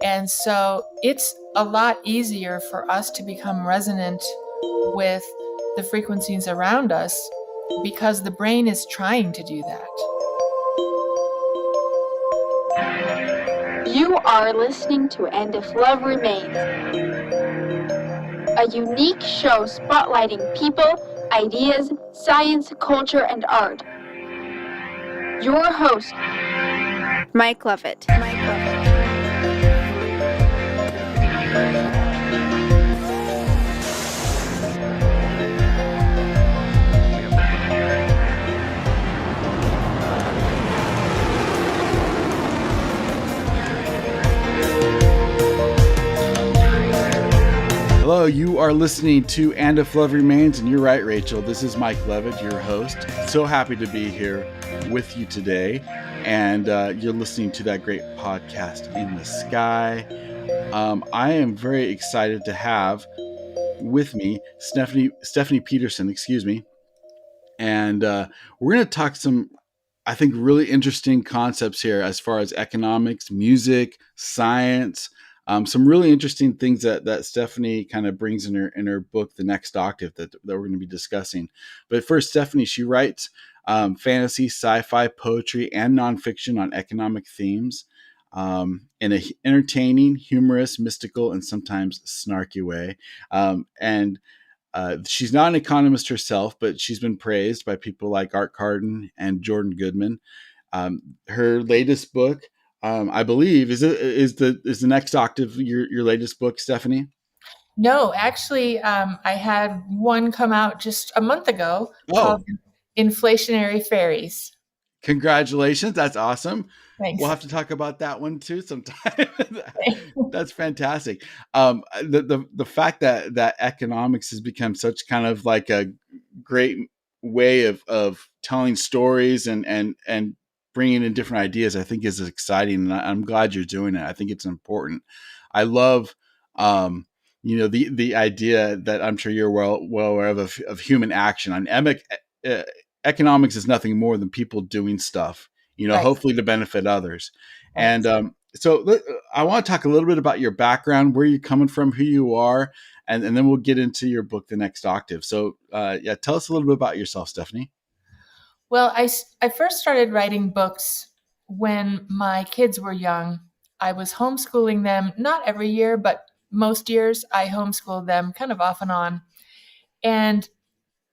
And so it's a lot easier for us to become resonant with the frequencies around us because the brain is trying to do that. You are listening to And If Love Remains, a unique show spotlighting people, ideas, science, culture, and art. Your host, Mike Lovett. Hello, you are listening to And If Love Remains, and you're right, Rachel. This is Mike Levitt, your host. So happy to be here with you today, and you're listening to that great podcast, In the Sky. I am very excited to have with me Stephanie Petersen, and we're going to talk some, I think, really interesting concepts here as far as economics, music, science. Some really interesting things that Stephanie kind of brings in her book, The Next Octave, that we're going to be discussing. But first, Stephanie, she writes fantasy, sci-fi, poetry, and nonfiction on economic themes in an entertaining, humorous, mystical, and sometimes snarky way. And she's not an economist herself, but she's been praised by people like Art Carden and Jordan Goodman. Her latest book, I believe, is the Next Octave your latest book, Stephanie? No, actually, I had one come out just a month ago called Inflationary Fairies. Congratulations. That's awesome. Thanks. We'll have to talk about that one too sometime. That's fantastic. The fact that economics has become such kind of like a great way of telling stories and bringing in different ideas, I think is exciting. And I'm glad you're doing it. I think it's important. I love, the idea that I'm sure you're well aware of human action. Economics is nothing more than people doing stuff, Right. hopefully to benefit others. Right. And so I want to talk a little bit about your background, where you're coming from, who you are, and then we'll get into your book, The Next Octave. So tell us a little bit about yourself, Stephanie. Well, I first started writing books when my kids were young. I was homeschooling them, not every year, but most years I homeschooled them kind of off and on. And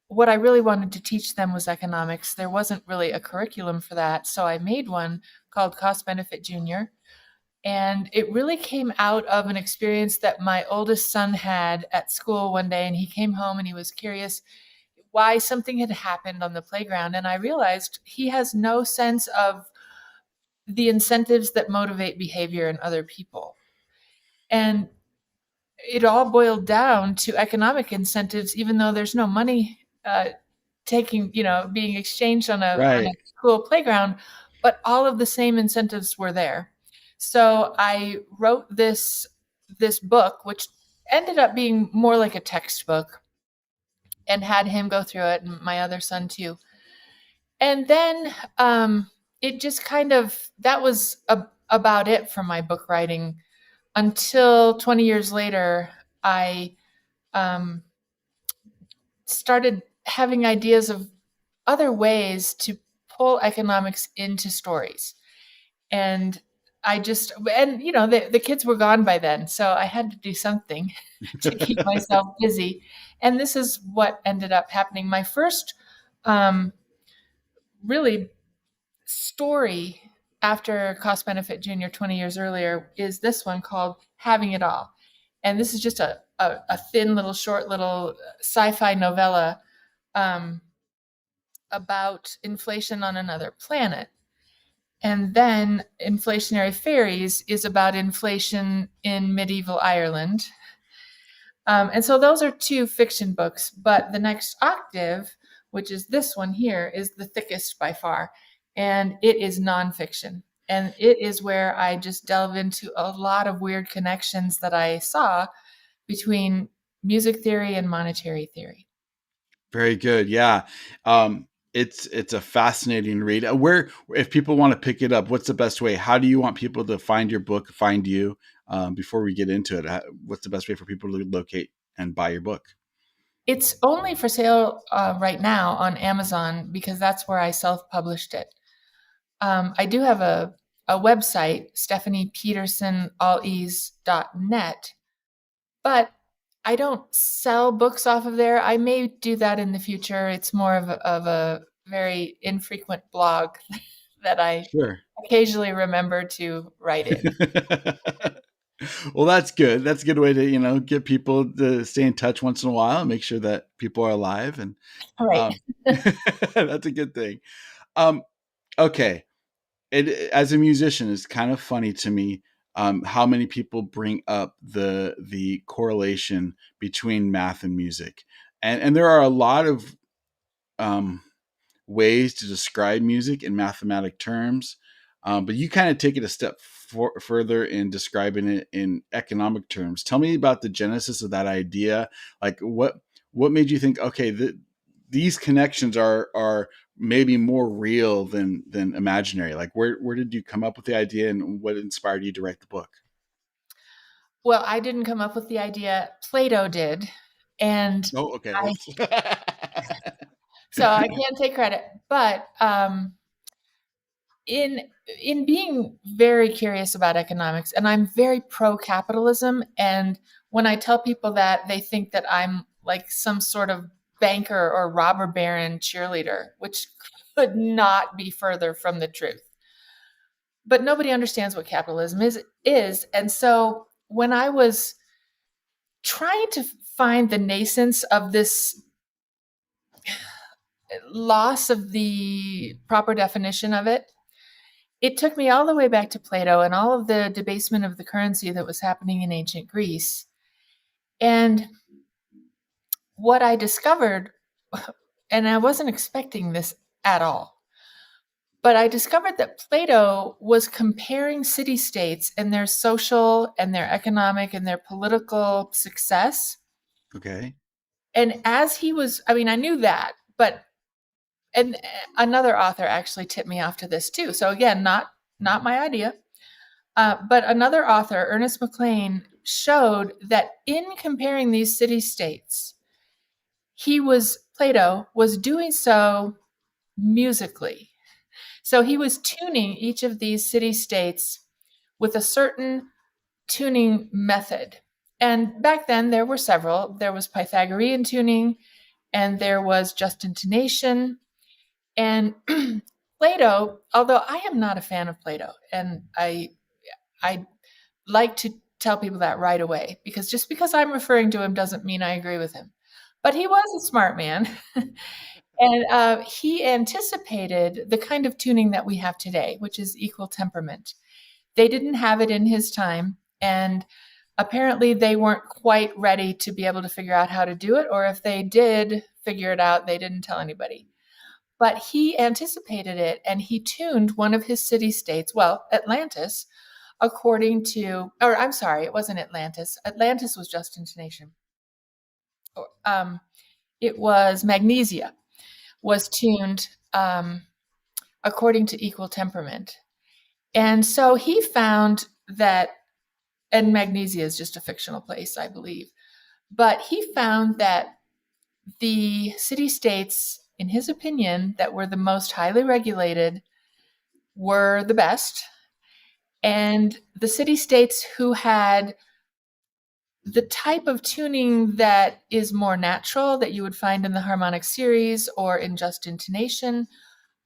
what I really wanted to teach them was economics. There wasn't really a curriculum for that. So I made one called Cost Benefit Junior. And it really came out of an experience that my oldest son had at school one day. And he came home and he was curious why something had happened on the playground. And I realized he has no sense of the incentives that motivate behavior in other people. And it all boiled down to economic incentives, even though there's no money being exchanged on a school playground, but all of the same incentives were there. So I wrote this book, which ended up being more like a textbook, and had him go through it, and my other son too. And then it just that was about it for my book writing until 20 years later, I started having ideas of other ways to pull economics into stories. And the kids were gone by then, so I had to do something to keep myself busy. And this is what ended up happening. My first really story after Cost Benefit Junior 20 years earlier is this one called Having It All. And this is just a thin little short little sci-fi novella about inflation on another planet. And then Inflationary Fairies is about inflation in medieval Ireland. And so those are two fiction books, but The Next Octave, which is this one here, is the thickest by far. And it is nonfiction. And it is where I just delve into a lot of weird connections that I saw between music theory and monetary theory. Very good. Yeah. it's a fascinating read. Where, if people want to pick it up, what's the best way? How do you want people to find your book, find you? Before we get into it, what's the best way for people to locate and buy your book? It's only for sale right now on Amazon because that's where I self-published it. I do have a website, stephaniepetersenallease.net, but I don't sell books off of there. I may do that in the future. It's more of a very infrequent blog that I Sure. occasionally remember to write in. Well, that's good. That's a good way to, get people to stay in touch once in a while and make sure that people are alive. And All right. um, that's a good thing. Um, okay. As a musician, it's kind of funny to me how many people bring up the correlation between math and music, and there are a lot of um, ways to describe music in mathematic terms, but you kind of take it a step further in describing it in economic terms. Tell me about the genesis of that idea. Like what made you think, okay, these connections are maybe more real than imaginary? Like where did you come up with the idea, and what inspired you to write the book? Well, I didn't come up with the idea. Plato did. And Oh, okay. I Whoops. so I can't take credit, but in in being very curious about economics, and I'm very pro capitalism, and when I tell people that, they think that I'm like some sort of banker or robber baron cheerleader, which could not be further from the truth. But nobody understands what capitalism is. And so when I was trying to find the nascence of this loss of the proper definition of it, it took me all the way back to Plato and all of the debasement of the currency that was happening in ancient Greece. And what I discovered, and I wasn't expecting this at all, but I discovered that Plato was comparing city states and their social and their economic and their political success. Okay. And as he was, I mean, I knew that, but and another author actually tipped me off to this too. So again, not my idea, but another author, Ernest McLean, showed that in comparing these city states, Plato was doing so musically. So he was tuning each of these city states with a certain tuning method. And back then there were several. There was Pythagorean tuning, and there was just intonation. And Plato, although I am not a fan of Plato, and I like to tell people that right away, because just because I'm referring to him doesn't mean I agree with him. But he was a smart man. And he anticipated the kind of tuning that we have today, which is equal temperament. They didn't have it in his time, and apparently they weren't quite ready to be able to figure out how to do it, or if they did figure it out, they didn't tell anybody. But he anticipated it, and he tuned one of his city states, well, Atlantis, according to, or I'm sorry, it wasn't Atlantis. Atlantis was just intonation. It was Magnesia, was tuned according to equal temperament. And so he found that, and Magnesia is just a fictional place, I believe, but he found that the city states, in his opinion, that were the most highly regulated were the best. And the city states who had the type of tuning that is more natural, that you would find in the harmonic series or in just intonation,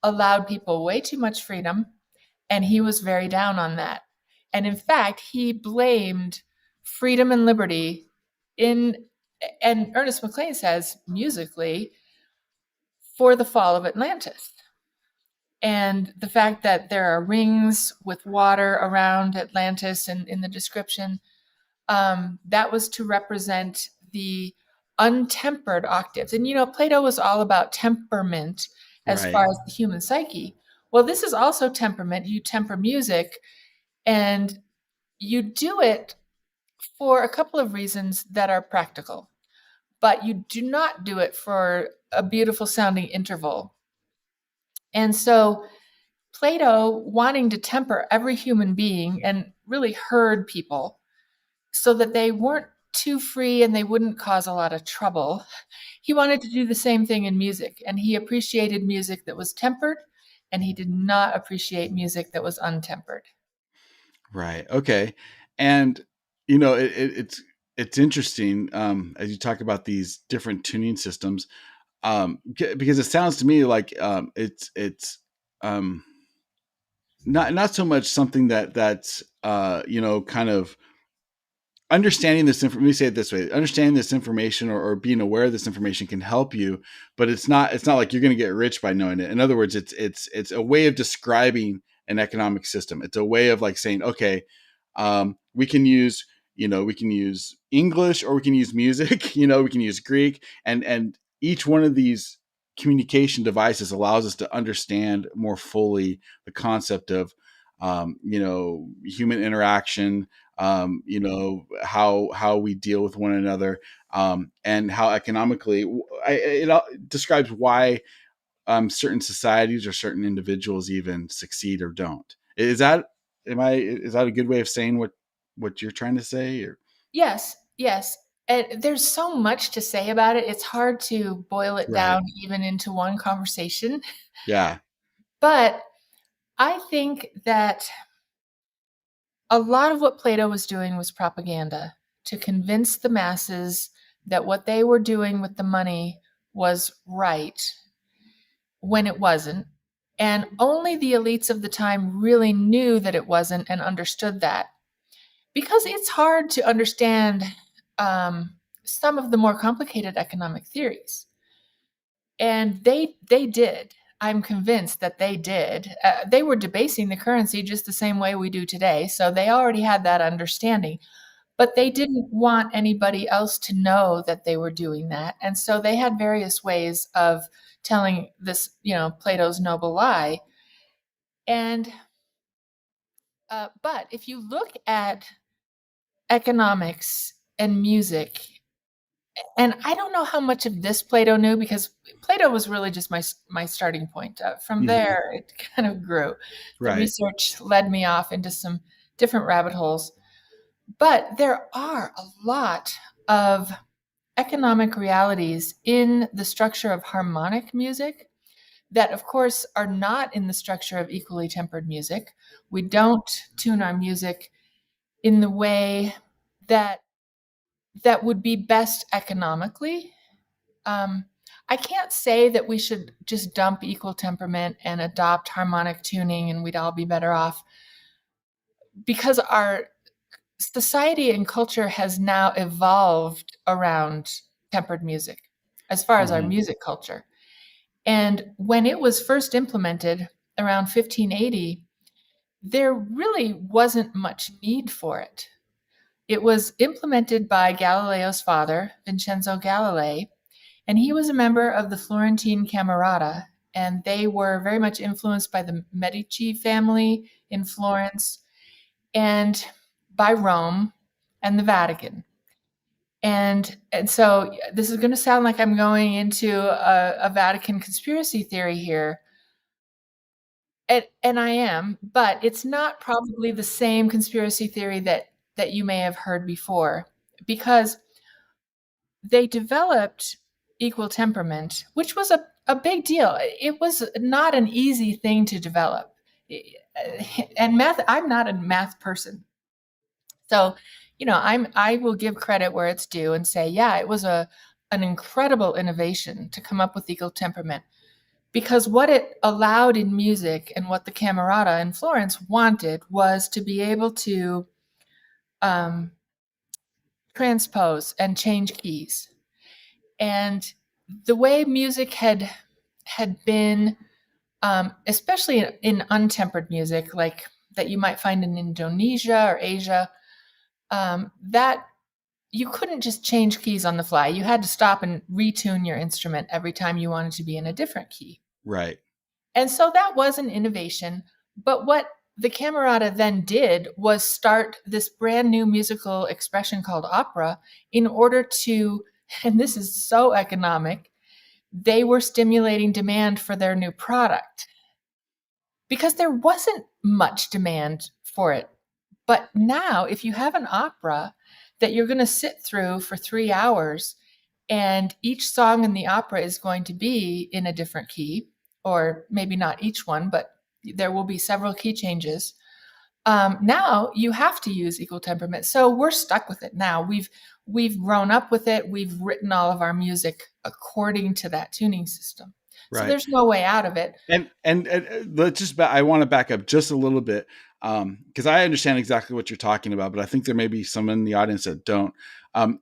allowed people way too much freedom. And he was very down on that. And in fact, he blamed freedom and liberty in, and Ernest McLean says musically, for the fall of Atlantis. And the fact that there are rings with water around Atlantis and in the description, that was to represent the untempered octaves. And, Plato was all about temperament as Right. far as the human psyche. Well, this is also temperament. You temper music, and you do it for a couple of reasons that are practical, but you do not do it for a beautiful sounding interval. And so Plato, wanting to temper every human being and really herd people so that they weren't too free and they wouldn't cause a lot of trouble, he wanted to do the same thing in music. And he appreciated music that was tempered, and he did not appreciate music that was untempered. Right. Okay. And it's interesting as you talk about these different tuning systems, because it sounds to me like it's um, not so much something that's kind of understanding this let me say it this way, understanding this information, or being aware of this information can help you, but it's not like you're going to get rich by knowing it. In other words, it's a way of describing an economic system. It's a way of like saying, okay, we can use English, or we can use music, we can use Greek, and each one of these communication devices allows us to understand more fully the concept of human interaction, how we deal with one another, and how economically it describes why certain societies or certain individuals even succeed or don't. Is that a good way of saying what you're trying to say? Or Yes, yes. And there's so much to say about it. It's hard to boil it right, down even into one conversation. yeah, But I think that a lot of what Plato was doing was propaganda to convince the masses that what they were doing with the money was right when it wasn't. And only the elites of the time really knew that it wasn't and understood that. Because it's hard to understand some of the more complicated economic theories. And they did. I'm convinced that they did. They were debasing the currency just the same way we do today. So they already had that understanding. But they didn't want anybody else to know that they were doing that. And so they had various ways of telling this, Plato's noble lie. And, but if you look at economics and music, and I don't know how much of this Plato knew, because Plato was really just my starting point. From hmm, there, it kind of grew. The right, research led me off into some different rabbit holes. But there are a lot of economic realities in the structure of harmonic music that, of course, are not in the structure of equally tempered music. We don't tune our music in the way that would be best economically. Um, I can't say that we should just dump equal temperament and adopt harmonic tuning and we'd all be better off, because our society and culture has now evolved around tempered music as far as our hmm, music culture. And when it was first implemented around 1580, there really wasn't much need for it. It was implemented by Galileo's father, Vincenzo Galilei, and he was a member of the Florentine Camerata, and they were very much influenced by the Medici family in Florence and by Rome and the Vatican. And so this is going to sound like I'm going into a Vatican conspiracy theory here. And I am, but it's not probably the same conspiracy theory that you may have heard before, because they developed equal temperament, which was a big deal. It was not an easy thing to develop. And math, I'm not a math person. So, I will give credit where it's due and say, yeah, it was an incredible innovation to come up with equal temperament, because what it allowed in music and what the Camerata in Florence wanted was to be able to um, transpose and change keys. And the way music had been, especially in untempered music, like that you might find in Indonesia or Asia, that you couldn't just change keys on the fly. You had to stop and retune your instrument every time you wanted to be in a different key. right, And so that was an innovation. But what the Camerata then did was start this brand new musical expression called opera in order to, and this is so economic, they were stimulating demand for their new product. because there wasn't much demand for it. But now, if you have an opera that you're going to sit through for 3 hours, and each song in the opera is going to be in a different key, or maybe not each one, but there will be several key changes. Now you have to use equal temperament. So we're stuck with it now. We've grown up with it. We've written all of our music according to that tuning system. So Right. there's no way out of it. And let's just I want to back up just a little bit, because I understand exactly what you're talking about, but I think there may be some in the audience that don't.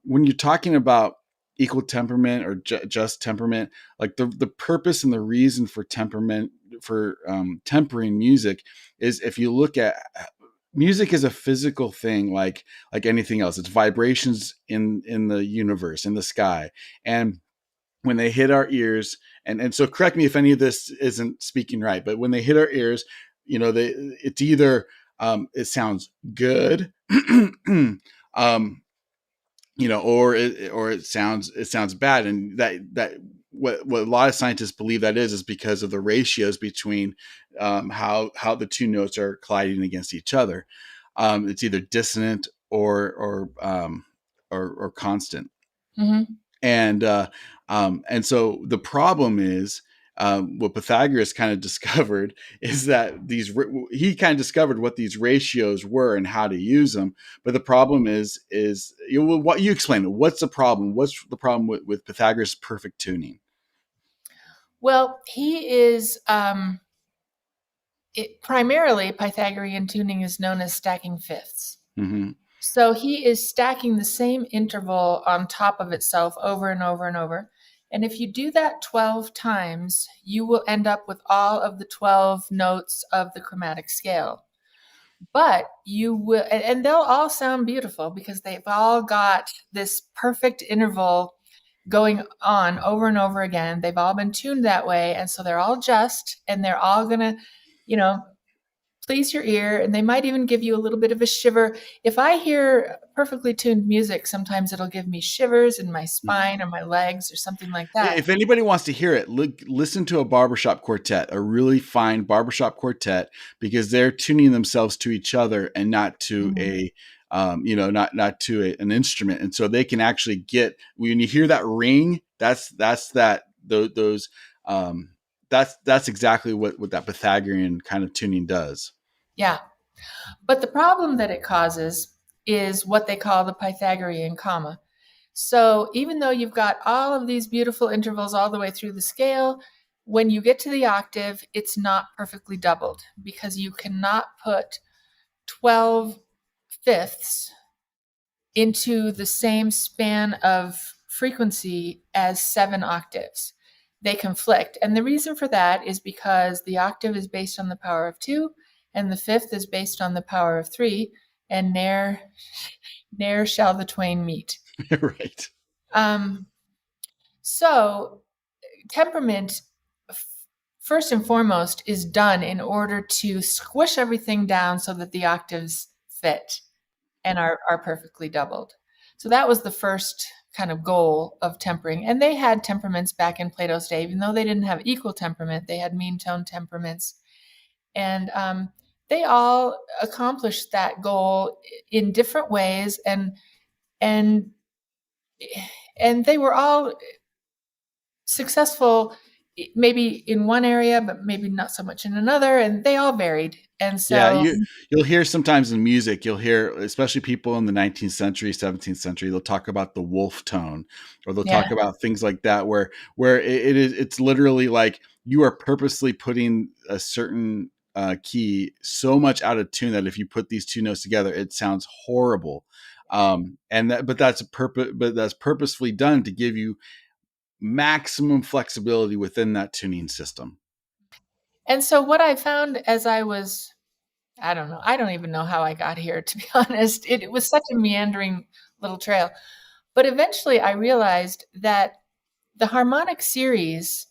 When you're talking about equal temperament or just temperament, like the purpose and the reason for temperament, for tempering music, is if you look at music is a physical thing, like anything else. It's vibrations in the universe, in the sky, and when they hit our ears, and so correct me if any of this isn't speaking right, but when they hit our ears, it's either it sounds good, or it sounds bad, and that what a lot of scientists believe that is because of the ratios between how the two notes are colliding against each other. It's either dissonant or constant. Mm-hmm. And so the problem is, what Pythagoras kind of discovered is that he kind of discovered what these ratios were and how to use them. But the problem is what you explain it. What's the problem? What's the problem with Pythagoras' perfect tuning? Well, he is primarily Pythagorean tuning is known as stacking fifths. Mm-hmm. So he is stacking the same interval on top of itself over and over and over. And if you do that 12 times, you will end up with all of the 12 notes of the chromatic scale. But you will, and they'll all sound beautiful because they've all got this perfect interval going on over and over again. They've all been tuned that way. And so they're all just, and they're all going to, please your ear, and they might even give you a little bit of a shiver. If I hear perfectly tuned music, sometimes it'll give me shivers in my spine or my legs or something like that. If anybody wants to hear it, listen to a barbershop quartet, a really fine barbershop quartet, because they're tuning themselves to each other and not to not to an instrument. And so they can actually get, when you hear that ring, that's exactly what that Pythagorean kind of tuning does. Yeah. But the problem that it causes is what they call the Pythagorean comma. So even though you've got all of these beautiful intervals all the way through the scale, when you get to the octave, it's not perfectly doubled because you cannot put 12 fifths into the same span of frequency as 7 octaves. They conflict. And the reason for that is because the octave is based on the power of 2, and the fifth is based on the power of 3, and ne'er shall the twain meet. Right. So temperament, first and foremost, is done in order to squish everything down so that the octaves fit and are perfectly doubled. So that was the first kind of goal of tempering. And they had temperaments back in Plato's day. Even though they didn't have equal temperament, they had mean tone temperaments. And they all accomplished that goal in different ways, and they were all successful, maybe in one area, but maybe not so much in another, and they all varied. And so, you'll hear sometimes in music, you'll hear, especially people in the 19th century, 17th century, they'll talk about the wolf tone, or they'll talk about things like that, where it's literally like you are purposely putting a certain key so much out of tune that if you put these two notes together, it sounds horrible. But that's purposefully done to give you maximum flexibility within that tuning system. And so what I found as I was, I don't even know how I got here, to be honest. It was such a meandering little trail. But eventually I realized that the harmonic series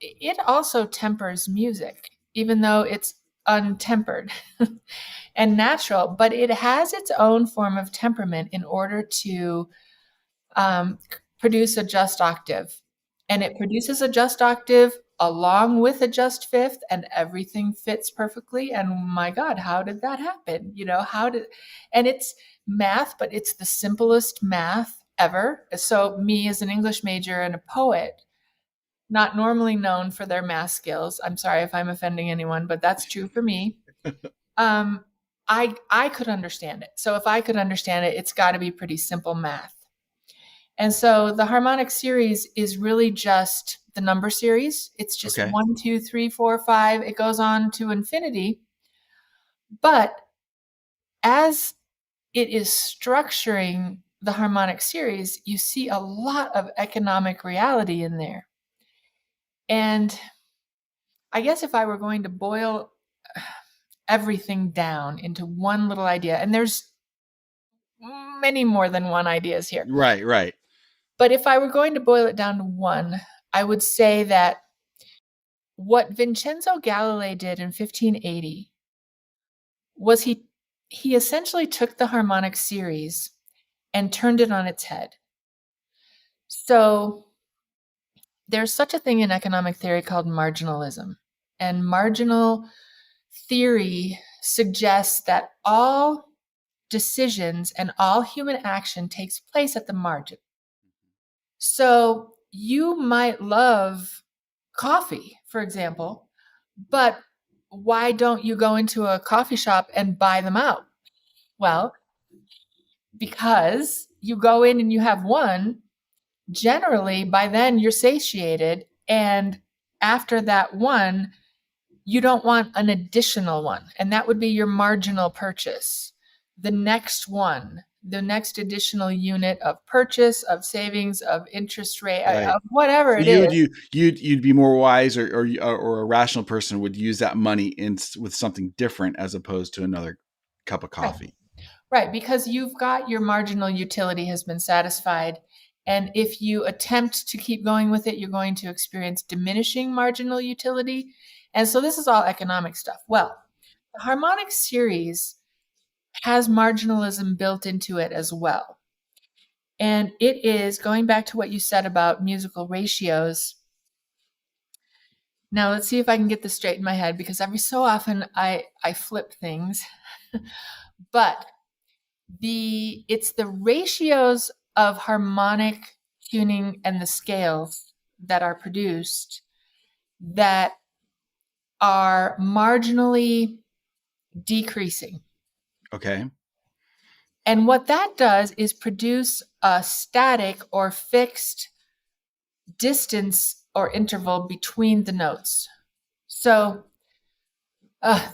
it also tempers music, even though it's untempered and natural, but it has its own form of temperament in order to produce a just octave. And it produces a just octave along with a just fifth, and everything fits perfectly. And my God, how did that happen? And it's math, but it's the simplest math ever. So me as an English major and a poet, not normally known for their math skills. I'm sorry if I'm offending anyone, but that's true for me. Um, I could understand it. So if I could understand it, it's got to be pretty simple math. And so the harmonic series is really just the number series. It's just Okay. 1, 2, 3, 4, 5. It goes on to infinity. But as it is structuring the harmonic series, you see a lot of economic reality in there. And I guess if I were going to boil everything down into one little idea, and there's many more than one ideas here. Right, right. But if I were going to boil it down to one, I would say that what Vincenzo Galilei did in 1580 was he essentially took the harmonic series and turned it on its head. So there's such a thing in economic theory called marginalism. And marginal theory suggests that all decisions and all human action takes place at the margin. So you might love coffee, for example, but why don't you go into a coffee shop and buy them out? Well, because you go in and you have one, generally by then you're satiated. And after that one, you don't want an additional one. And that would be your marginal purchase. The next one, the next additional unit of purchase, of savings, of interest rate, Right. of whatever So it is. you'd be more wise, or a rational person would use that money with something different as opposed to another cup of coffee. Right, because you've got your marginal utility has been satisfied. And if you attempt to keep going with it, you're going to experience diminishing marginal utility. And so this is all economic stuff. Well, the harmonic series has marginalism built into it as well. And it is going back to what you said about musical ratios. Now let's see if I can get this straight in my head, because every so often I flip things. But it's the ratios of harmonic tuning and the scales that are produced that are marginally decreasing. Okay. And what that does is produce a static or fixed distance or interval between the notes. So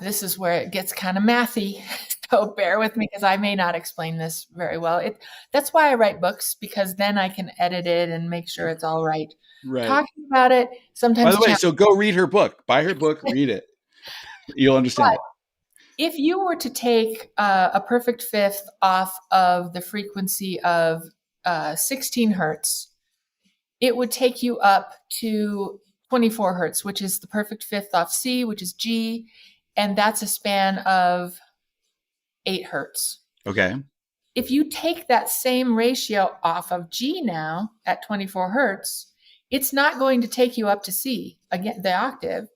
this is where it gets kind of mathy. So bear with me, because I may not explain this very well. That's why I write books, because then I can edit it and make sure it's all right. Right. Talking about it sometimes. By the way, so go read her book. Buy her book, read it. You'll understand it. If you were to take a perfect fifth off of the frequency of 16 hertz, it would take you up to 24 hertz, which is the perfect fifth off C, which is G, and that's a span of 8 hertz. Okay. If you take that same ratio off of G now at 24 hertz, it's not going to take you up to C, again, the octave,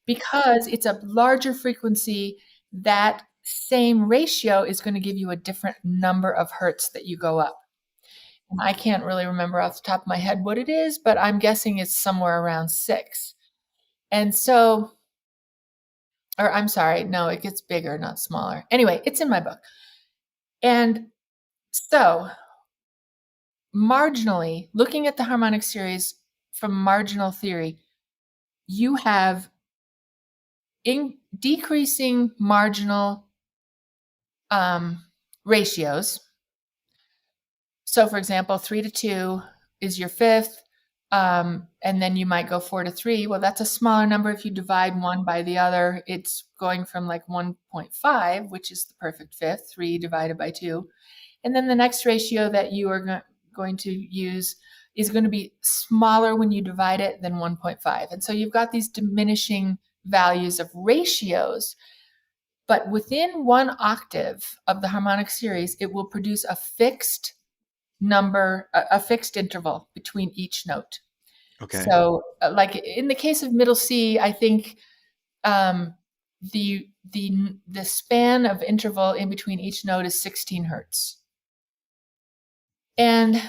because it's a larger frequency. That same ratio is going to give you a different number of hertz that you go up. And I can't really remember off the top of my head what it is, but I'm guessing it's somewhere around 6. And so, or I'm sorry, no, it gets bigger, not smaller. Anyway, it's in my book. And so, marginally, looking at the harmonic series from marginal theory, you have decreasing marginal ratios. So, for example, 3 to 2 is your fifth, and then you might go 4 to 3. Well, that's a smaller number. If you divide one by the other, it's going from like 1.5, which is the perfect fifth, 3 divided by 2. And then the next ratio that you are going to use is going to be smaller when you divide it than 1.5. And so you've got these diminishing values of ratios. But within one octave of the harmonic series, it will produce a fixed number, a fixed interval between each note. Okay. So, like in the case of middle C, I think um, the span of interval in between each note is 16 hertz. And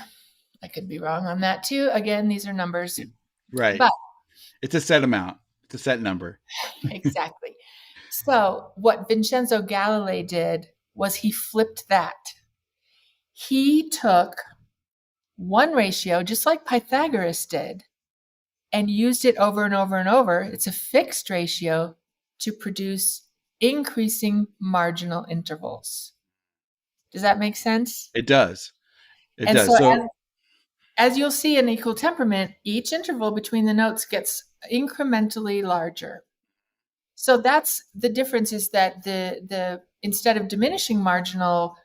I could be wrong on that too. Again, these are numbers, Right. but It's a set amount. It's a set number. exactly. So, what Vincenzo Galilei did was he flipped that. He took one ratio, just like Pythagoras did, and used it over and over and over. It's a fixed ratio to produce increasing marginal intervals. Does that make sense? It does. It And does. so, So as you'll see in equal temperament, each interval between the notes gets incrementally larger. So that's the difference, is that the instead of diminishing marginal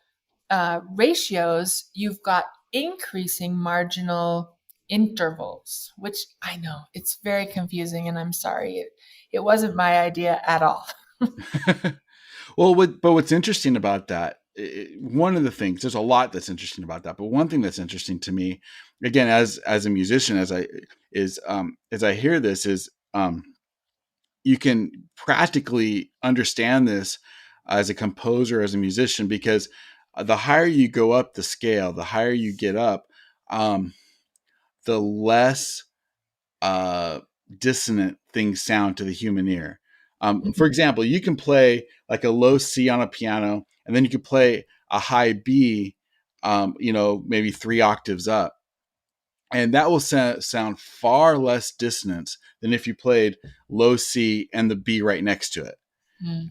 ratios, you've got increasing marginal intervals, which I know it's very confusing, and I'm sorry, it wasn't my idea at all. well, but what's interesting about that, one of the things, there's a lot that's interesting about that, but one thing that's interesting to me, again, as a musician, as I hear this, is you can practically understand this as a composer, as a musician, because the higher you go up the scale, the higher you get up, um, the less uh, dissonant things sound to the human ear. For Mhm. example, you can play like a low C on a piano, and then you can play a high B, maybe 3 octaves up, and that will sound far less dissonance than if you played low C and the B right next to it. Mm.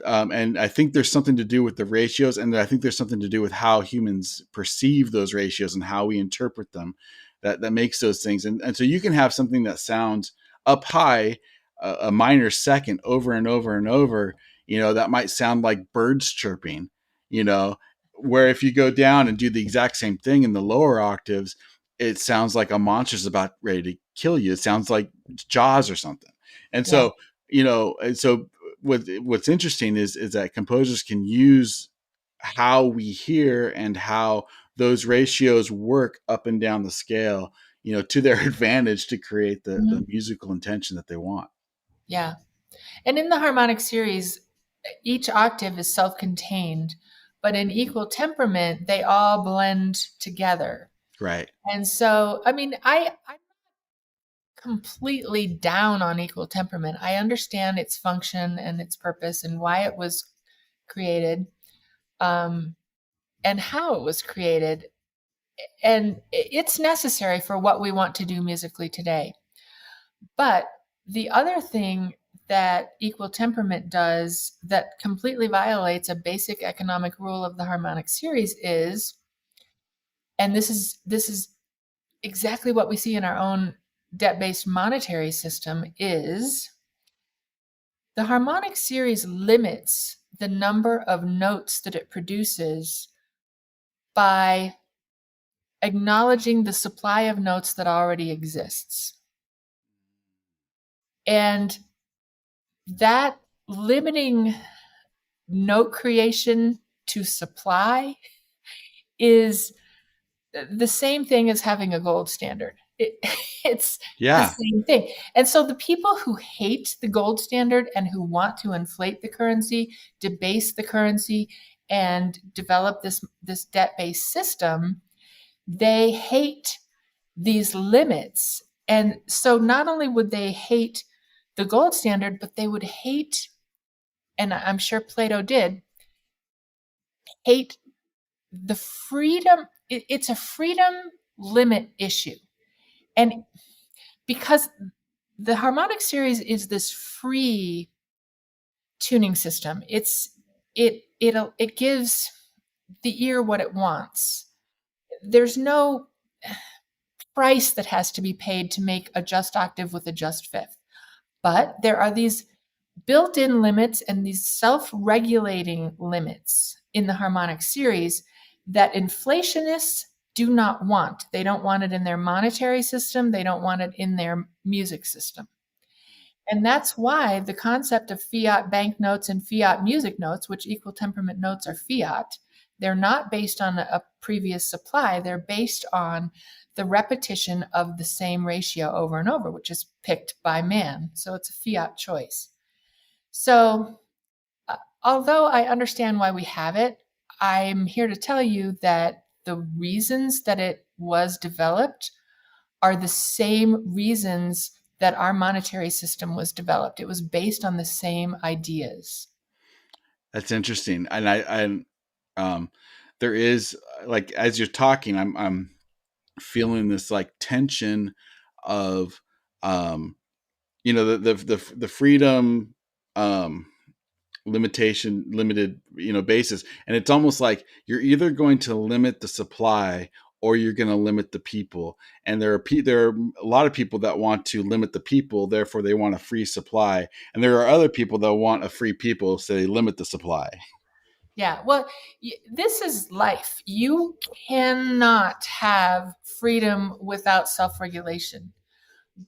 And I think there's something to do with the ratios, and I think there's something to do with how humans perceive those ratios and how we interpret them, that makes those things. And so you can have something that sounds up high, a minor second, over and over and over, that might sound like birds chirping, you know where if you go down and do the exact same thing in the lower octaves, it sounds like a monster's about ready to kill you. It sounds like Jaws or something. And Yeah. so, what's interesting is that composers can use how we hear and how those ratios work up and down the scale, to their advantage, to create the Mhm. musical intention that they want. Yeah. And in the harmonic series, each octave is self-contained, but in equal temperament, they all blend together. Right. And so, I mean, I'm completely down on equal temperament. I understand its function and its purpose and why it was created, um, and how it was created. And it's necessary for what we want to do musically today. But the other thing that equal temperament does that completely violates a basic economic rule of the harmonic series is, and this is exactly what we see in our own debt-based monetary system, is the harmonic series limits the number of notes that it produces by acknowledging the supply of notes that already exists. And that limiting note creation to supply is the same thing as having a gold standard. It's the Yeah. same thing. And so the people who hate the gold standard and who want to inflate the currency, debase the currency, and develop this debt-based system, they hate these limits. And so not only would they hate the gold standard, but they would hate, and I'm sure Plato did, hate the freedom. It's a freedom limit issue. And because the harmonic series is this free tuning system, it gives the ear what it wants. There's no price that has to be paid to make a just octave with a just fifth. But there are these built-in limits and these self-regulating limits in the harmonic series that inflationists do not want. They don't want it in their monetary system. They don't want it in their music system. And that's why the concept of fiat banknotes and fiat music notes, which equal temperament notes are fiat, They're not based on a previous supply. They're based on the repetition of the same ratio over and over, which is picked by man. So it's a fiat choice. So although I understand why we have it, I'm here to tell you that the reasons that it was developed are the same reasons that our monetary system was developed. It was based on the same ideas. That's interesting. And there is, like, as you're talking, I'm feeling this like tension of, the freedom, limited, basis. And it's almost like you're either going to limit the supply or you're going to limit the people. And there are a lot of people that want to limit the people, therefore they want a free supply. And there are other people that want a free people, so they limit the supply. Yeah, well, this is life. You cannot have freedom without self-regulation.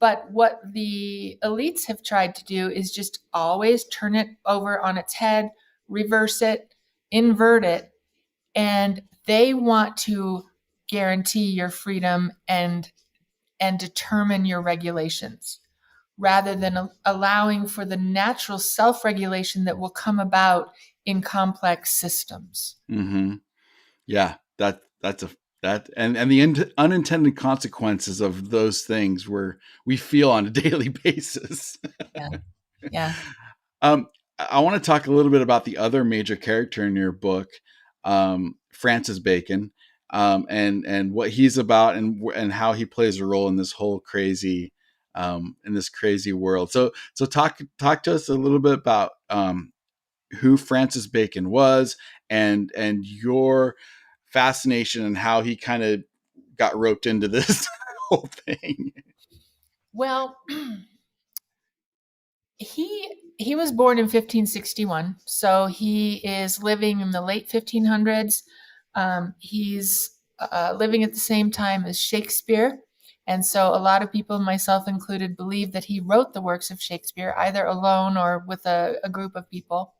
But what the elites have tried to do is just always turn it over on its head, reverse it, invert it, and they want to guarantee your freedom and determine your regulations rather than allowing for the natural self-regulation that will come about in complex systems. Mm-hmm. Yeah, and the unintended consequences of those things where we feel on a daily basis. Yeah. Yeah. I want to talk a little bit about the other major character in your book, Francis Bacon, and what he's about, and how he plays a role in this whole crazy, world. So talk to us a little bit about who Francis Bacon was, and your fascination and how he kind of got roped into this whole thing. Well, he was born in 1561, so he is living in the late 1500s. He's living at the same time as Shakespeare, and so a lot of people, myself included, believe that he wrote the works of Shakespeare either alone or with a group of people.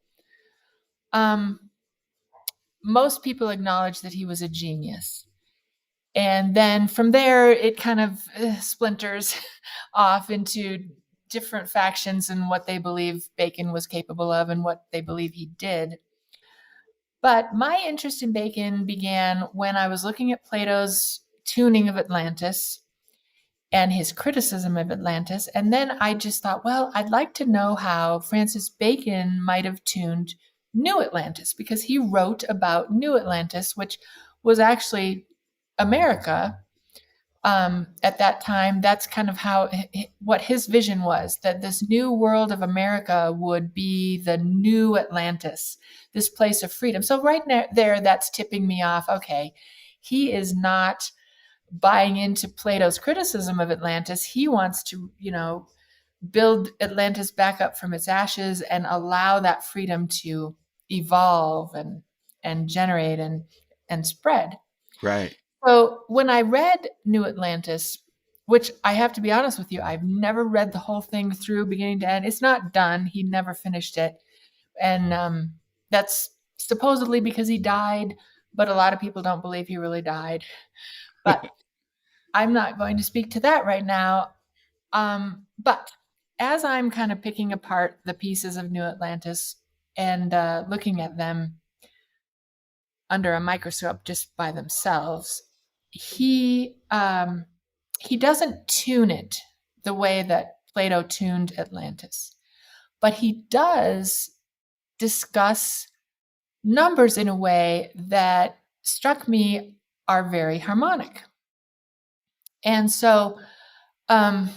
Most people acknowledge that he was a genius. And then from there, it kind of splinters off into different factions and what they believe Bacon was capable of and what they believe he did. But my interest in Bacon began when I was looking at Plato's tuning of Atlantis and his criticism of Atlantis. And then I just thought, well, I'd like to know how Francis Bacon might have tuned New Atlantis, because he wrote about New Atlantis, which was actually America. At that time, that's kind of what his vision was, that this new world of America would be the new Atlantis, this place of freedom. So right there, that's tipping me off. Okay, he is not buying into Plato's criticism of Atlantis. He wants to, build Atlantis back up from its ashes and allow that freedom to evolve and generate and spread. Right. So when I read New Atlantis, which I have to be honest with you, I've never read the whole thing through beginning to end. It's not done. He never finished it. And that's supposedly because he died, but a lot of people don't believe he really died. But I'm not going to speak to that right now. But as I'm kind of picking apart the pieces of New Atlantis and looking at them under a microscope just by themselves, he doesn't tune it the way that Plato tuned Atlantis, but he does discuss numbers in a way that struck me are very harmonic. And so now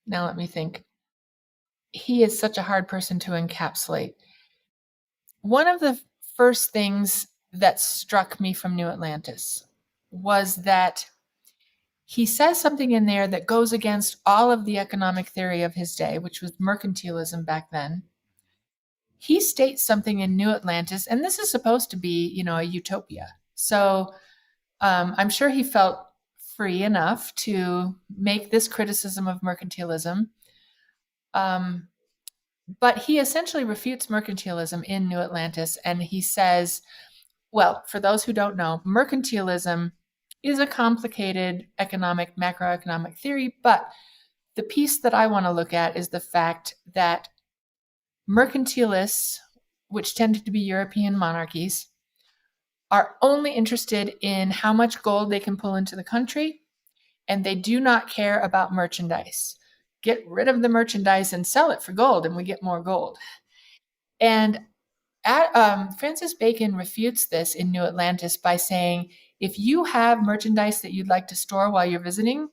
let me think. He is such a hard person to encapsulate. One of the first things that struck me from New Atlantis was that he says something in there that goes against all of the economic theory of his day, which was mercantilism back then. He states something in New Atlantis, and this is supposed to be, a utopia. So I'm sure he felt free enough to make this criticism of mercantilism. But he essentially refutes mercantilism in New Atlantis, and he says, Well, for those who don't know, mercantilism is a complicated macroeconomic theory, but the piece that I want to look at is the fact that mercantilists, which tended to be European monarchies, are only interested in how much gold they can pull into the country, and they do not care about merchandise. Get rid of the merchandise and sell it for gold, and we get more gold. And Francis Bacon refutes this in New Atlantis by saying, if you have merchandise that you'd like to store while you're visiting,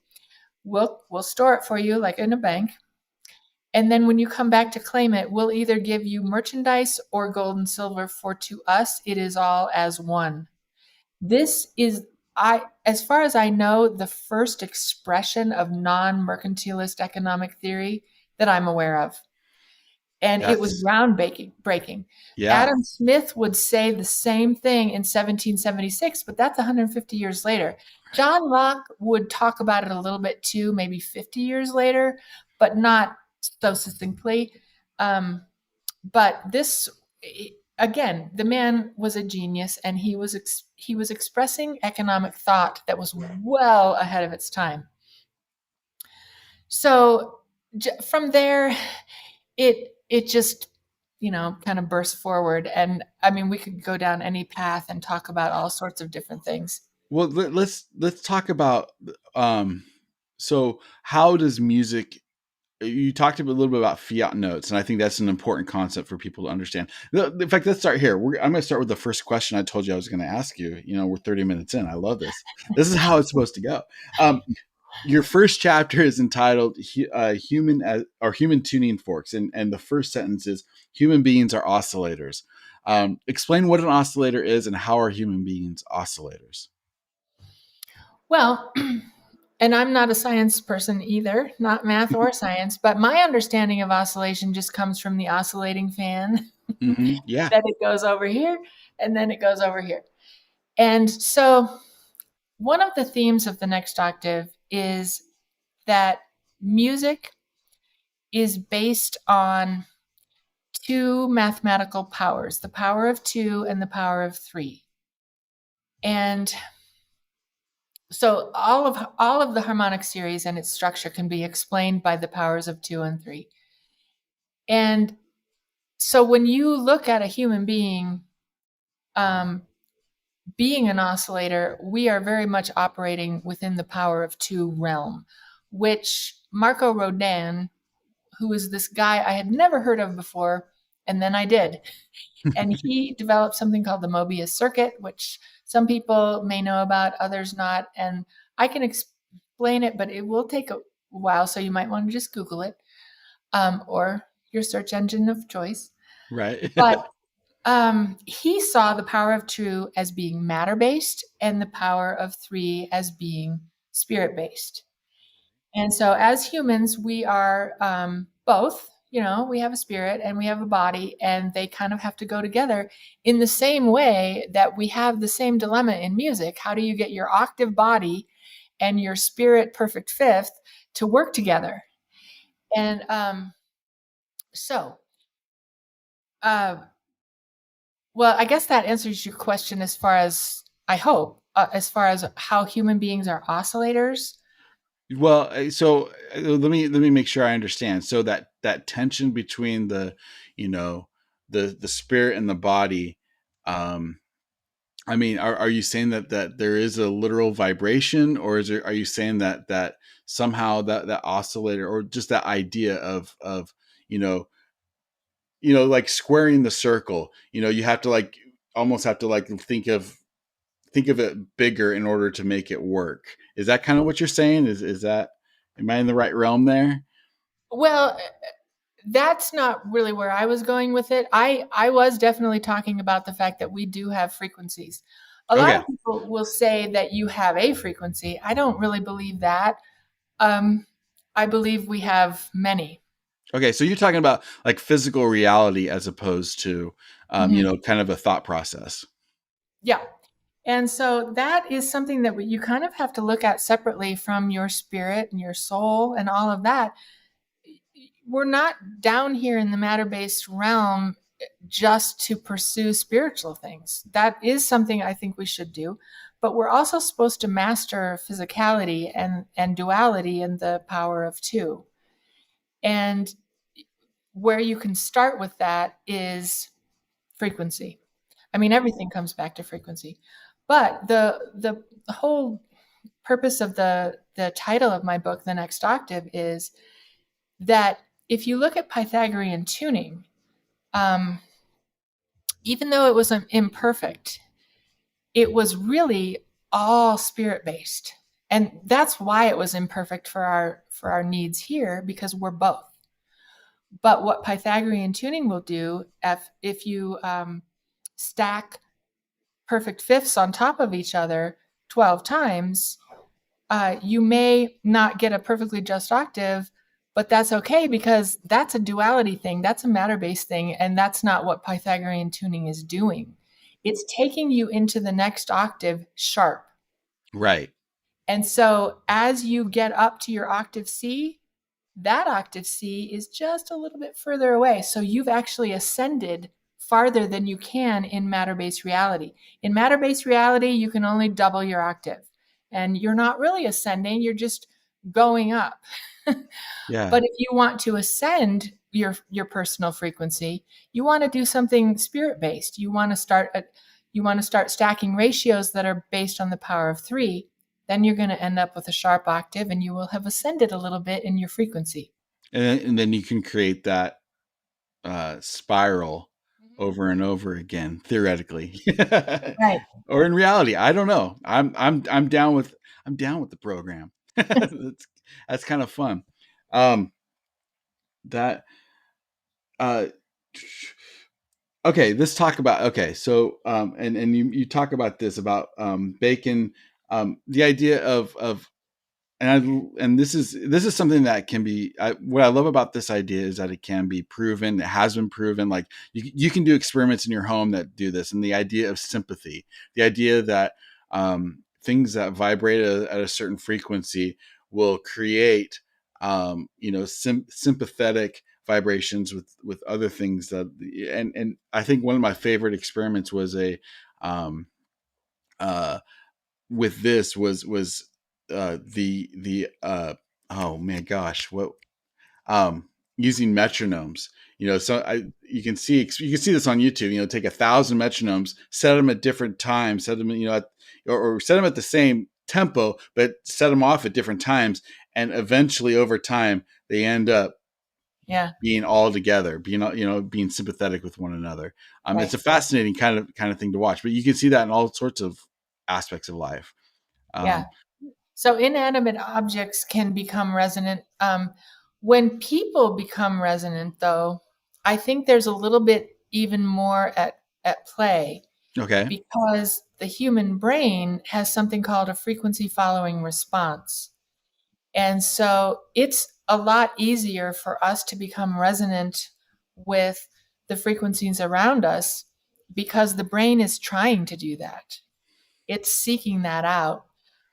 we'll store it for you like in a bank. And then when you come back to claim it, we'll either give you merchandise or gold and silver, for to us it is all as one. This is, as far as I know, the first expression of non-mercantilist economic theory that I'm aware of. And it was That's groundbreaking. yeah. Adam Smith would say the same thing in 1776, but that's 150 years later. John Locke would talk about it a little bit too, maybe 50 years later, but not so succinctly. But this, again, the man was a genius, and he was expressing economic thought that was well ahead of its time. So from there, it just, kind of burst forward. And I mean, we could go down any path and talk about all sorts of different things. Well, let's talk about so how does music, you talked a little bit about fiat notes, and I think that's an important concept for people to understand. In fact, let's start here. I'm going to start with the first question I told you I was going to ask you. We're 30 minutes in. I love this. This is how it's supposed to go. Your first chapter is entitled Human Tuning Forks, and the first sentence is, human beings are oscillators. Explain what an oscillator is and how are human beings oscillators? Well, and I'm not a science person either, not math or science, but my understanding of oscillation just comes from the oscillating fan. Yeah. Then it goes over here, and then it goes over here. And so one of the themes of the next octave is that music is based on two mathematical powers, the power of two and the power of three. And so all of the harmonic series and its structure can be explained by the powers of two and three. And so when you look at a human being being an oscillator, we are very much operating within the power of two realm, which Marco Rodin, who is this guy I had never heard of before, and then I did. And he developed something called the Mobius circuit, which some people may know about, others not. And I can explain it, but it will take a while, so you might want to just Google it, or your search engine of choice. Right. But he saw the power of two as being matter-based and the power of three as being spirit-based. And so as humans, we are both, we have a spirit and we have a body, and they kind of have to go together in the same way that we have the same dilemma in music. How do you get your octave body and your spirit perfect fifth to work together? And so, well, I guess that answers your question as far as, I hope, as far as how human beings are oscillators. Well, let me make sure I understand. So that tension between the the spirit and the body. I mean, are you saying that there is a literal vibration, or are you saying that somehow that oscillator, or just that idea of like squaring the circle, you have to almost have to think of it bigger in order to make it work. Is that kind of what you're saying? Is that, am I in the right realm there? Well, that's not really where I was going with it. I was definitely talking about the fact that we do have frequencies. A lot Okay. of people will say that you have a frequency. I don't really believe that. I believe we have many. Okay. So you're talking about like physical reality as opposed to, Mhm. kind of a thought process. Yeah. And so that is something that you kind of have to look at separately from your spirit and your soul and all of that. We're not down here in the matter based realm just to pursue spiritual things. That is something I think we should do. But we're also supposed to master physicality and duality and the power of two. And where you can start with that is frequency. I mean, everything comes back to frequency. But the whole purpose of the title of my book, The Next Octave, is that if you look at Pythagorean tuning, even though it was imperfect, it was really all spirit based. And that's why it was imperfect for our needs here, because we're both. But what Pythagorean tuning will do, if you stack perfect fifths on top of each other 12 times, you may not get a perfectly just octave, but that's okay, because that's a duality thing. That's a matter-based thing. And that's not what Pythagorean tuning is doing. It's taking you into the next octave sharp. Right. And so as you get up to your octave C, that octave C is just a little bit further away. So you've actually ascended farther than you can in matter-based reality. In matter-based reality, you can only double your octave. And you're not really ascending, you're just going up. Yeah. But if you want to ascend your personal frequency, you want to do something spirit-based. You want to start stacking ratios that are based on the power of 3. Then you're going to end up with a sharp octave, and you will have ascended a little bit in your frequency. And then you can create that spiral over and over again, theoretically. Right. Or in reality, I don't know. I'm down with the program. That's kind of fun. That okay, let's talk about, okay, so and you talk about this about Bacon, the idea of and this is something that can be, what I love about this idea is that it can be proven. It has been proven. Like you can do experiments in your home that do this, and the idea of sympathy, the idea that things that vibrate at a certain frequency will create sympathetic vibrations with other things that, and I think one of my favorite experiments was a with this was the oh man gosh, what using metronomes. So you can see this on YouTube. Take 1,000 metronomes, set them at different times, set them or set them at the same tempo, but set them off at different times, and eventually over time they end up being all together, being sympathetic with one another. Right. It's a fascinating kind of thing to watch, but you can see that in all sorts of aspects of life. Yeah. So inanimate objects can become resonant. When people become resonant, though, I think there's a little bit even more at play. Okay. Because the human brain has something called a frequency following response. And so it's a lot easier for us to become resonant with the frequencies around us, because the brain is trying to do that. It's seeking that out.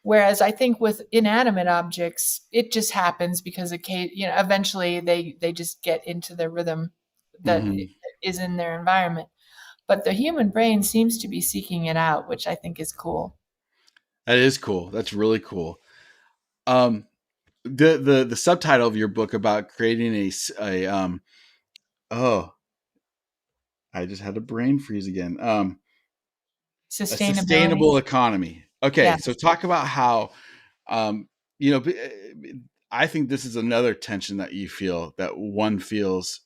Whereas I think with inanimate objects, it just happens because eventually they just get into the rhythm that is in their environment. But the human brain seems to be seeking it out, which I think is cool. That is cool. That's really cool. The subtitle of your book about creating I just had a brain freeze again. A sustainable economy. Okay, yeah. So talk about how, I think this is another tension that you feel, that one feels,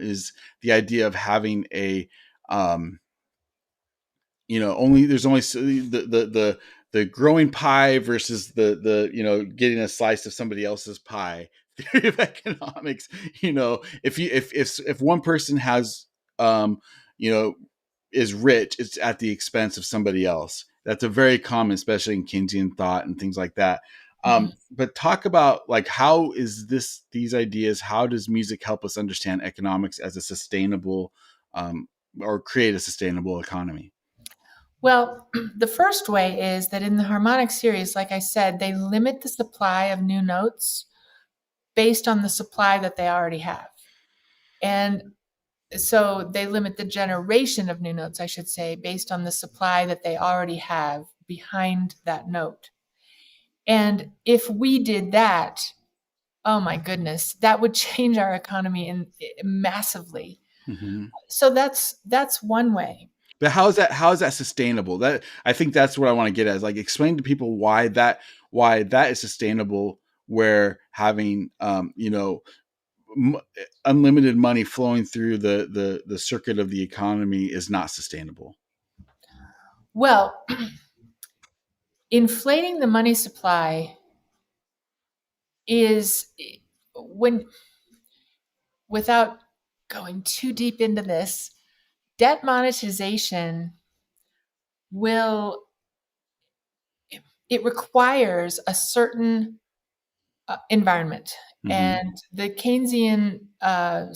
is the idea of having a, there's only the growing pie versus the getting a slice of somebody else's pie theory of economics. If one person has, is rich, it's at the expense of somebody else. That's a very common, especially in Keynesian thought and things like that. But talk about, like, how is these ideas, how does music help us understand economics as a sustainable, or create a sustainable economy? Well, the first way is that in the harmonic series, like I said, they limit the supply of new notes based on the supply that they already have. And So they limit the generation of new notes, I should say, based on the supply that they already have behind that note. And if we did that, oh my goodness, that would change our economy massively. Mm-hmm. So that's one way. But how is that sustainable? That, I think that's what I want to get at, is like, explain to people why that is sustainable, where having unlimited money flowing through the circuit of the economy is not sustainable. Well, inflating the money supply is, when, without going too deep into this, debt monetization will, it requires a certain environment. Mm-hmm. And the Keynesian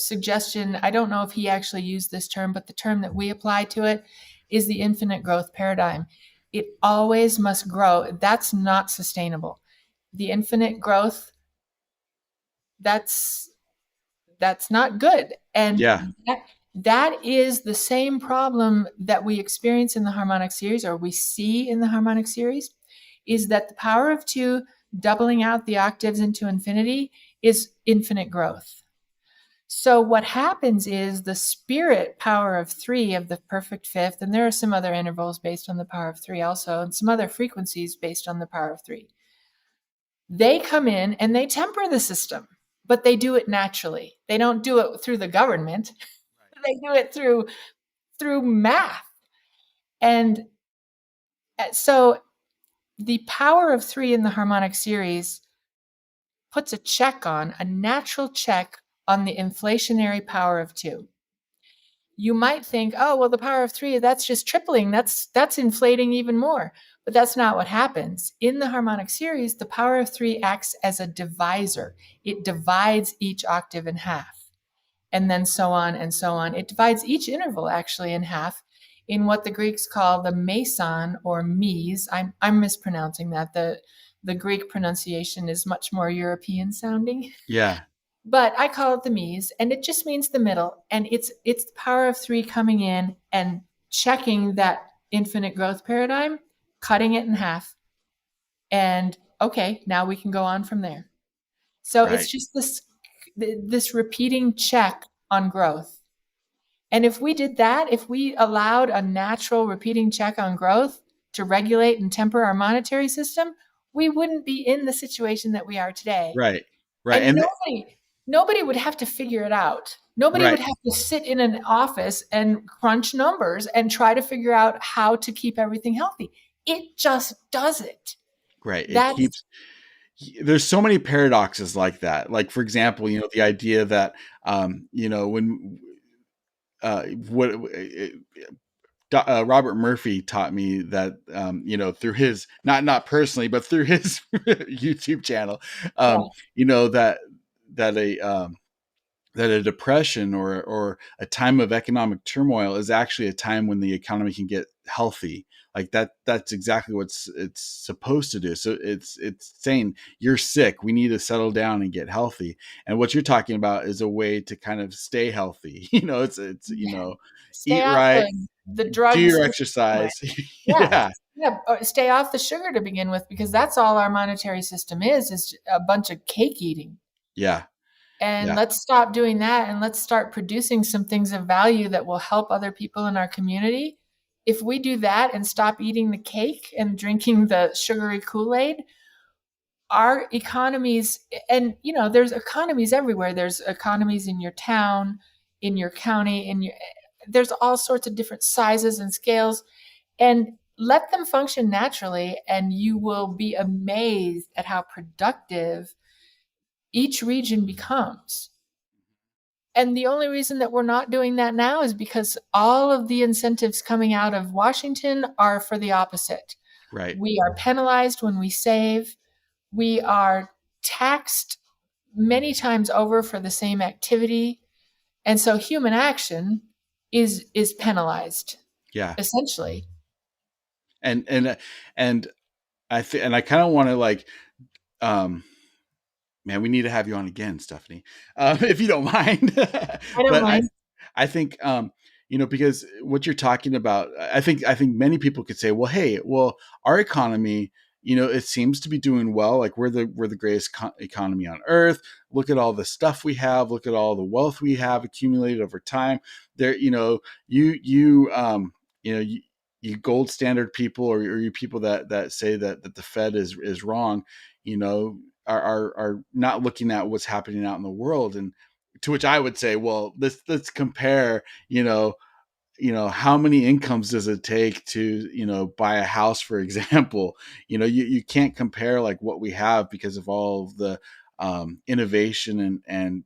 suggestion, I don't know if he actually used this term, but the term that we apply to it is the infinite growth paradigm. It always must grow. That's not sustainable. The infinite growth, that's not good. And Yeah. that is the same problem that we experience in the harmonic series, or we see in the harmonic series, is that the power of 2 doubling out the octaves into infinity is infinite growth. So what happens is the spirit power of 3 of the perfect fifth, and there are some other intervals based on the power of 3 also, and some other frequencies based on the power of 3. They come in and they temper the system, but they do it naturally. They don't do it through the government. They do it through math. And so the power of 3 in the harmonic series puts a natural check on the inflationary power of 2. You might think, oh, well, the power of 3, that's just tripling. That's inflating even more. But that's not what happens. In the harmonic series, the power of 3 acts as a divisor. It divides each octave in half, and then so on and so on. It divides each interval actually in half in what the Greeks call the meson or mes. I'm mispronouncing that. The Greek pronunciation is much more European sounding. Yeah. But I call it the mes, and it just means the middle. And it's the power of 3 coming in and checking that infinite growth paradigm, cutting it in half. And okay, now we can go on from there. So Right. it's just this repeating check on growth. And if we did that, if we allowed a natural repeating check on growth to regulate and temper our monetary system, we wouldn't be in the situation that we are today. Right. Right. And And nobody would have to figure it out. Nobody right. would have to sit in an office and crunch numbers and try to figure out how to keep everything healthy. It just does it. Right. It That's keeps, there's so many paradoxes like that. Like, for example, the idea that, when, what, Robert Murphy taught me that, through his, not personally, but through his YouTube channel, yeah. that a depression or a time of economic turmoil is actually a time when the economy can get healthy. Like that's exactly what it's supposed to do. So it's saying, you're sick, we need to settle down and get healthy. And what you're talking about is a way to kind of stay healthy. It's Stay eat off right, the do drugs. your exercise. Yeah. Yeah. Or stay off the sugar to begin with, because that's all our monetary system is a bunch of cake eating. Yeah. And Yeah. let's stop doing that, and let's start producing some things of value that will help other people in our community. If we do that and stop eating the cake and drinking the sugary Kool-Aid, our economies, and there's economies everywhere. There's economies in your town, in your county, there's all sorts of different sizes and scales, and let them function naturally, and you will be amazed at how productive each region becomes. And the only reason that we're not doing that now is because all of the incentives coming out of Washington are for the opposite. Right. We are penalized when we save. We are taxed many times over for the same activity. And so human action is penalized. Yeah. Essentially. And I kind of want to, like, man, we need to have you on again, Stephanie, if you don't mind. I don't mind. I think, because what you're talking about, I think many people could say, well, hey, well, our economy, it seems to be doing well. Like we're the greatest economy on earth. Look at all the stuff we have. Look at all the wealth we have accumulated over time. There, you gold standard people, or you people that say that the Fed is wrong, are not looking at what's happening out in the world. And to which I would say, well, let's compare, how many incomes does it take to, buy a house, for example. You can't compare like what we have because of all of the innovation and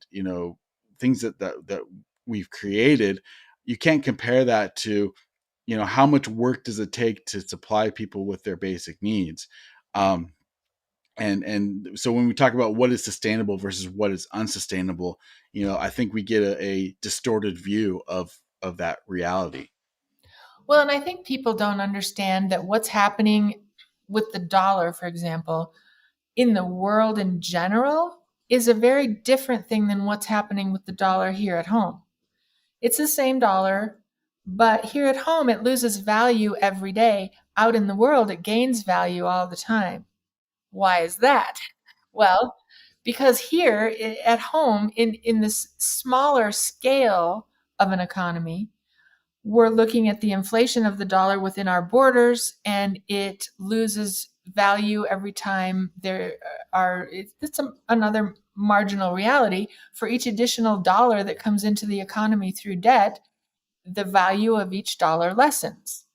things that we've created. You can't compare that to, how much work does it take to supply people with their basic needs. And so when we talk about what is sustainable versus what is unsustainable, I think we get a distorted view of that reality. Well, and I think people don't understand that what's happening with the dollar, for example, in the world in general is a very different thing than what's happening with the dollar here at home. It's the same dollar, but here at home, it loses value every day. Out in the world, it gains value all the time. Why is that? Well, because here at home, in this smaller scale of an economy, we're looking at the inflation of the dollar within our borders, and it loses value every time there are, it's another marginal reality. For each additional dollar that comes into the economy through debt, the value of each dollar lessens.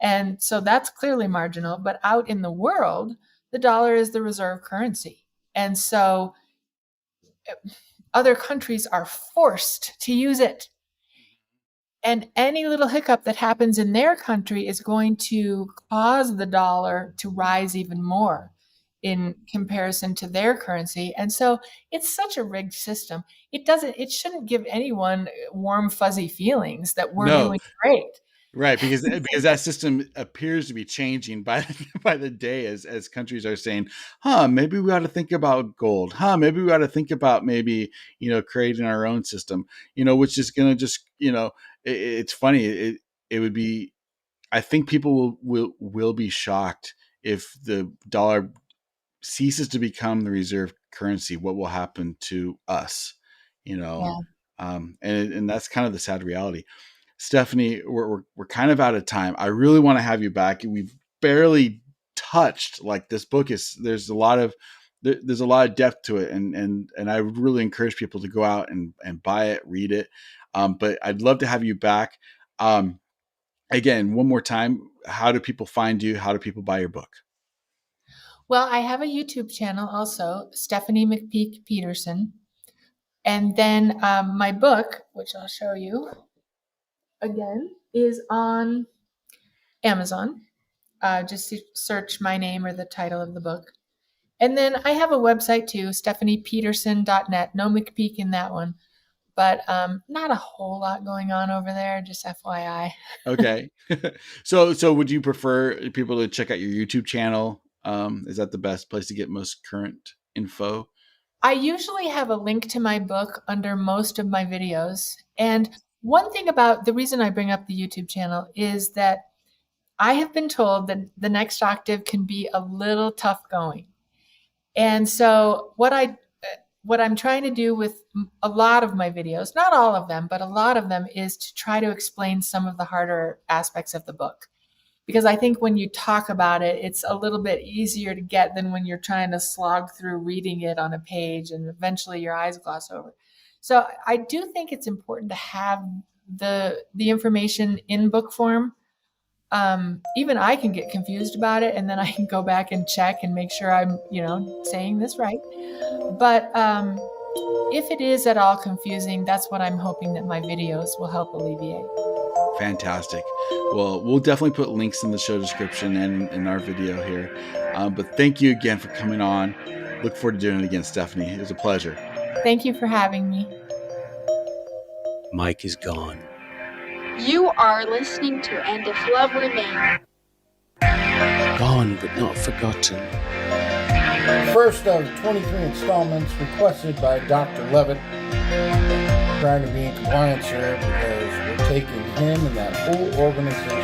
And so that's clearly marginal. But out in the world, the dollar is the reserve currency. And so other countries are forced to use it. And any little hiccup that happens in their country is going to cause the dollar to rise even more in comparison to their currency. And so it's such a rigged system. It shouldn't give anyone warm, fuzzy feelings that we're No, doing great. right, because that system appears to be changing by by the day as countries are saying, maybe we ought to think about gold. Maybe we ought to think about maybe, creating our own system, which is going to just, it's funny. It would be, I think people will be shocked if the dollar ceases to become the reserve currency. What will happen to us, Yeah. and that's kind of the sad reality. Stephanie, we're kind of out of time. I really want to have you back. We've barely touched, like, this book is, there's a lot of depth to it, and I would really encourage people to go out and buy it, read it. But I'd love to have you back. Again, one more time, how do people find you? How do people buy your book? Well, I have a YouTube channel also, Stephanie McPeak Petersen. And then my book, which I'll show you again, is on Amazon. Just search my name or the title of the book. And then I have a website too, stephaniepetersen.net. No McPeak in that one, but not a whole lot going on over there, just FYI. Okay. So would you prefer people to check out your YouTube channel? Is that the best place to get most current info? I usually have a link to my book under most of my videos. And one thing about the reason I bring up the YouTube channel is that I have been told that the next octave can be a little tough going. And so what I'm trying to do with a lot of my videos, not all of them, but a lot of them, is to try to explain some of the harder aspects of the book. Because I think when you talk about it, it's a little bit easier to get than when you're trying to slog through reading it on a page and eventually your eyes gloss over. So I do think it's important to have the information in book form. Even I can get confused about it, and then I can go back and check and make sure I'm, saying this right. But if it is at all confusing, that's what I'm hoping that my videos will help alleviate. Fantastic. Well, we'll definitely put links in the show description and in our video here. But thank you again for coming on. Look forward to doing it again, Stephanie. It was a pleasure. Thank you for having me. Mike is gone. You are listening to And If Love Remains. Gone but not forgotten. First of 23 installments requested by Dr. Levitt. trying to be in compliance here because we're taking him and that whole organization